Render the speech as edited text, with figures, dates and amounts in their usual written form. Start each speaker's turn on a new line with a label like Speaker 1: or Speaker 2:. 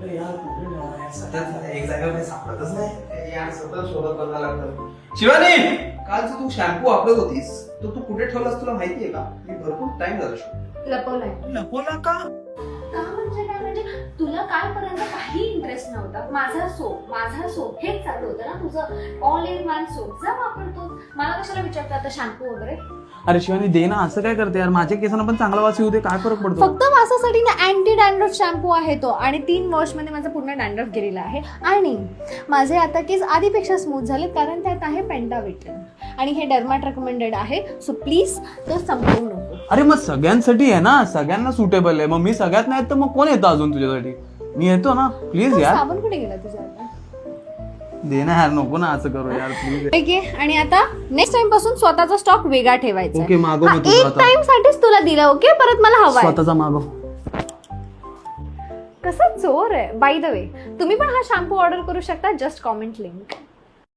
Speaker 1: अरे यार कुठे ठेवला यार, सतत एक जागा काही सापडतच नाही यार, सतत शोधत बघायला लागतं. शिवानी, कालचं तू शॅम्पू वापरत होतीस तो तू कुठे ठेवलास तुला माहितीये का? मी भरपूर टाइम झाला शोधत.
Speaker 2: लपवलाय.
Speaker 1: लपवला का?
Speaker 2: का म्हणजे काय, म्हणजे तुला कालपर्यंत काही इंटरेस्ट नव्हता. माझा सोप हेच चालू होतं ना तुझं, ऑल इन वन सोप जा वापरतो. मला कशाला विचारतो आता शॅम्पू वगैरे?
Speaker 3: अरे शिवानी दे ना, असं काय करते यार, माझ्या केसांना पण चांगला वास येऊ दे, काय फरक पडतो?
Speaker 2: फक्त वासासाठी ना अँटी डॅन्ड्रफ शॅम्पू आहे तो, आणि 3 वॉश मध्ये माझा पूर्ण डॅन्ड्रफ गेलेला आहे. आणि माझे आता केस आधीपेक्षा स्मूथ झाले, कारण त्यात आहे पेंटाविटन आणि हे डर्माट रेकमेंडेड आहे. सो प्लीज तो संपवू नको.
Speaker 3: अरे मग सगळ्यांसाठी आहे ना, सगळ्यांना सुटेबल आहे. मग मी सगळ्यात नाही तर मग कोण येतं अजून तुझ्यासाठी? मी येतो ना, प्लीज यार.
Speaker 2: साबण कुठे गेला तुझा आता?
Speaker 3: दे ना यार, नको ना असं करू यार प्लीज.
Speaker 2: ठीक आहे. आणि आता नेक्स्ट टाइम पासून स्वतःचा स्टॉक वेगळा ठेवायचा.
Speaker 3: ओके, मागव मग तुझा
Speaker 2: एक
Speaker 3: आता.
Speaker 2: टाइम साठीच तुला दिला. ओके, परत मला हवाय.
Speaker 3: स्वतःचा मागव.
Speaker 2: कसा चोर आहे. बाय द वे, तुम्ही पण हा शॅम्पू ऑर्डर करू शकता. Just comment link.